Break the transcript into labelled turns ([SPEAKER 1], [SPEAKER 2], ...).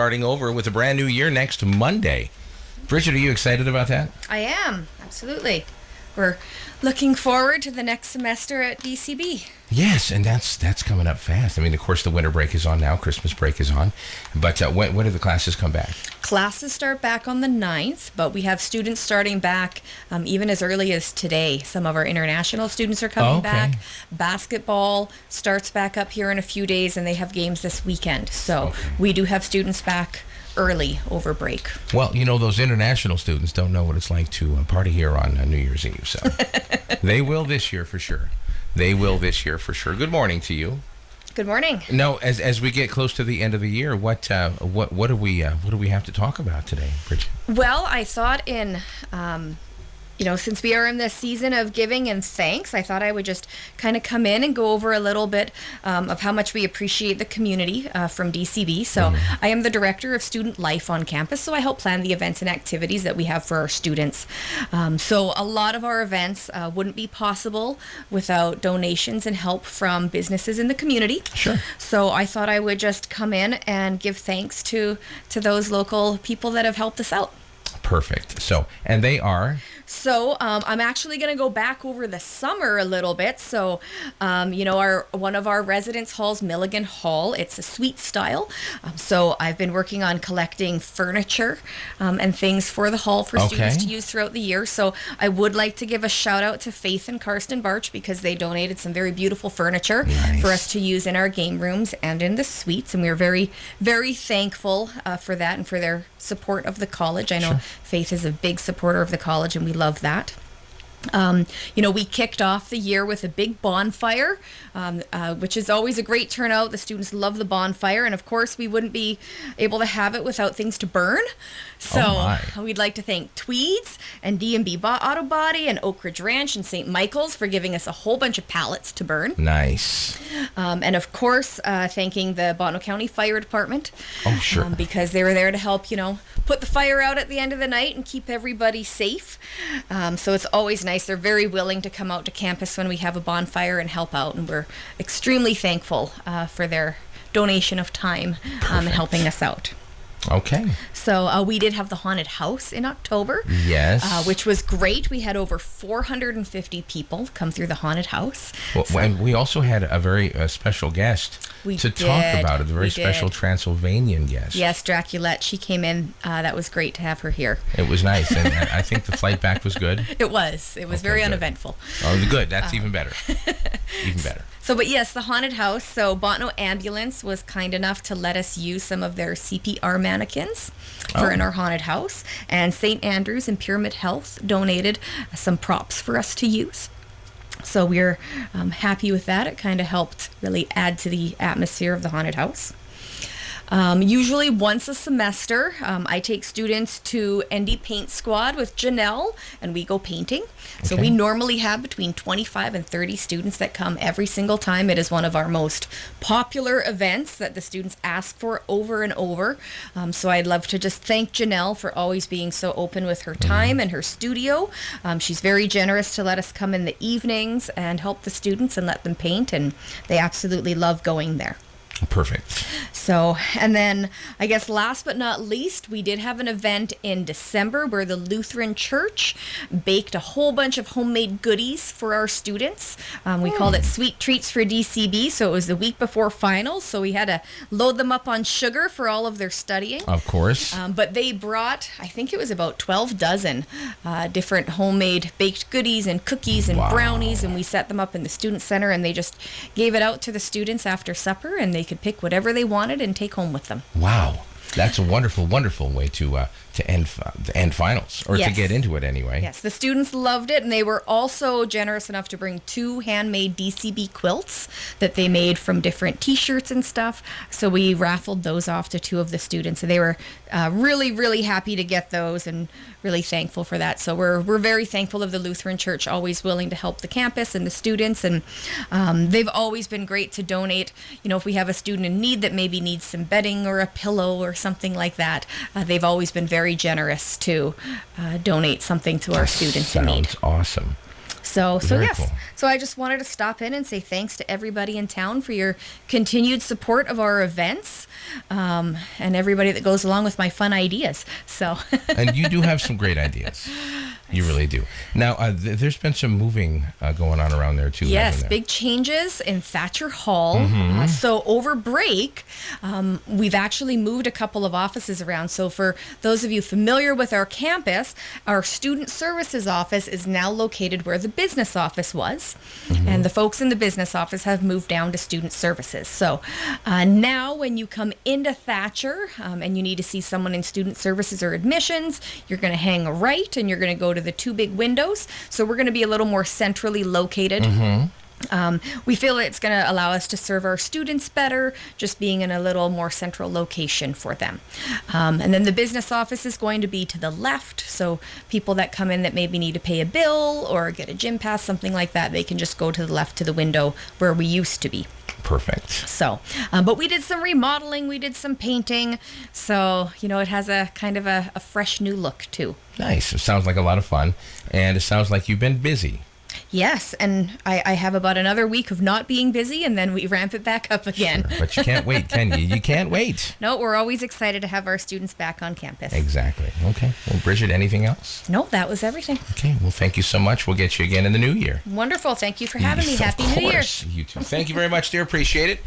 [SPEAKER 1] Starting over with a brand new year next Monday. Bridget, are you excited about that?
[SPEAKER 2] I am, absolutely. We're looking forward to the next semester at DCB.
[SPEAKER 1] Yes, and that's coming up fast. I mean, of course, the winter break is on now. Christmas break is on. But when do the classes come back?
[SPEAKER 2] Classes start back on the 9th, but we have students starting back even as early as today. Some of our international students are coming back. Basketball starts back up here in a few days, and they have games this weekend. So we do have students back early over break.
[SPEAKER 1] Well, you know, those international students don't know what it's like to party here on New Year's Eve. So they will this year for sure. They will this year for sure. Good morning to you.
[SPEAKER 2] Good morning.
[SPEAKER 1] No, as we get close to the end of the year, what do we have to talk about today, Bridget?
[SPEAKER 2] Well, I thought since we are in this season of giving and thanks, I thought I would just kind of come in and go over a little bit of how much we appreciate the community from DCB. So I am the Director of Student Life on campus, so I help plan the events and activities that we have for our students. So a lot of our events wouldn't be possible without donations and help from businesses in the community.
[SPEAKER 1] Sure.
[SPEAKER 2] So I thought I would just come in and give thanks to those local people that have helped us out.
[SPEAKER 1] Perfect. So, and they are...
[SPEAKER 2] So I'm actually going to go back over the summer a little bit. So, one of our residence halls, Milligan Hall, it's a suite style. So I've been working on collecting furniture and things for the hall for students to use throughout the year. So I would like to give a shout out to Faith and Karsten Barch because they donated some very beautiful furniture for us to use in our game rooms and in the suites. And we are very, very thankful for that and for their support of the college. I know Faith is a big supporter of the college, and we love that. We kicked off the year with a big bonfire, which is always a great turnout. The students love the bonfire, and of course, we wouldn't be able to have it without things to burn. So we'd like to thank Tweeds and D&B Auto Body and Oak Ridge Ranch and St. Michael's for giving us a whole bunch of pallets to burn.
[SPEAKER 1] Nice.
[SPEAKER 2] And of course, thanking the Botano County Fire Department.
[SPEAKER 1] Oh, sure.
[SPEAKER 2] Because they were there to help, put the fire out at the end of the night and keep everybody safe. So it's always nice. They're very willing to come out to campus when we have a bonfire and help out, and we're extremely thankful for their donation of time and helping us out.
[SPEAKER 1] Okay.
[SPEAKER 2] So we did have the haunted house in October.
[SPEAKER 1] Yes.
[SPEAKER 2] Which was great. We had over 450 people come through the haunted house.
[SPEAKER 1] Well, and we also had a very special guest talk about it, a very special Transylvanian guest.
[SPEAKER 2] Yes, Draculette. She came in. That was great to have her here.
[SPEAKER 1] It was nice. And I think the flight back was good.
[SPEAKER 2] It was. It was very uneventful.
[SPEAKER 1] Oh, good. That's even better. Even better.
[SPEAKER 2] So, but yes, the haunted house. So Botano Ambulance was kind enough to let us use some of their CPR mannequins for in our haunted house. And St. Andrews and Pyramid Health donated some props for us to use. So we're happy with that. It kind of helped really add to the atmosphere of the haunted house. Usually once a semester, I take students to ND Paint Squad with Janelle, and we go painting. So we normally have between 25 and 30 students that come every single time. It is one of our most popular events that the students ask for over and over. So I'd love to just thank Janelle for always being so open with her time and her studio. She's very generous to let us come in the evenings and help the students and let them paint, and they absolutely love going there.
[SPEAKER 1] Perfect.
[SPEAKER 2] So, and then I guess last but not least, we did have an event in December where the Lutheran Church baked a whole bunch of homemade goodies for our students. We called it Sweet Treats for DCB. So it was the week before finals. So we had to load them up on sugar for all of their studying.
[SPEAKER 1] Of course.
[SPEAKER 2] But they brought, I think it was about 12 dozen different homemade baked goodies and cookies and brownies. And we set them up in the student center, and they just gave it out to the students after supper, and they could pick whatever they wanted and take home with them.
[SPEAKER 1] Wow. That's a wonderful, wonderful way to end finals, or to get into it anyway.
[SPEAKER 2] Yes, the students loved it, and they were also generous enough to bring 2 handmade DCB quilts that they made from different T-shirts and stuff. So we raffled those off to 2 of the students, and they were really, really happy to get those and really thankful for that. So we're very thankful of the Lutheran Church, always willing to help the campus and the students, and they've always been great to donate. If we have a student in need that maybe needs some bedding or a pillow or something like that, they've always been very generous to donate something to our students in need.
[SPEAKER 1] Sounds awesome.
[SPEAKER 2] So
[SPEAKER 1] Very
[SPEAKER 2] yes.
[SPEAKER 1] cool.
[SPEAKER 2] So I just wanted to stop in and say thanks to everybody in town for your continued support of our events, and everybody that goes along with my fun ideas. So.
[SPEAKER 1] And you do have some great ideas. You really do. Now, there's been some moving going on around there, too.
[SPEAKER 2] Yes,
[SPEAKER 1] hasn't there?
[SPEAKER 2] big changes in Thatcher Hall.
[SPEAKER 1] Mm-hmm.
[SPEAKER 2] So over break, we've actually moved a couple of offices around. So for those of you familiar with our campus, our student services office is now located where the business office was.
[SPEAKER 1] Mm-hmm.
[SPEAKER 2] And the folks in the business office have moved down to student services. So now when you come into Thatcher and you need to see someone in student services or admissions, you're going to hang a right and you're going to go to the two big windows. So we're going to be a little more centrally located. We feel it's going to allow us to serve our students better, just being in a little more central location for them. And then the business office is going to be to the left. So people that come in that maybe need to pay a bill or get a gym pass, something like that, they can just go to the left to the window where we used to be.
[SPEAKER 1] Perfect.
[SPEAKER 2] So, but we did some remodeling, we did some painting. So, it has a kind of a fresh new look too.
[SPEAKER 1] Nice. It sounds like a lot of fun. And it sounds like you've been busy.
[SPEAKER 2] Yes, and I have about another week of not being busy, and then we ramp it back up again.
[SPEAKER 1] Sure, but you can't wait, can you? You can't wait.
[SPEAKER 2] No, we're always excited to have our students back on campus.
[SPEAKER 1] Exactly. Okay. Well, Bridget, anything else?
[SPEAKER 2] No, that was everything.
[SPEAKER 1] Okay. Well, thank you so much. We'll get you again in the new year.
[SPEAKER 2] Wonderful. Thank you for having me.
[SPEAKER 1] Of
[SPEAKER 2] Happy New Year.
[SPEAKER 1] course. You too. Thank you very much, dear. Appreciate it.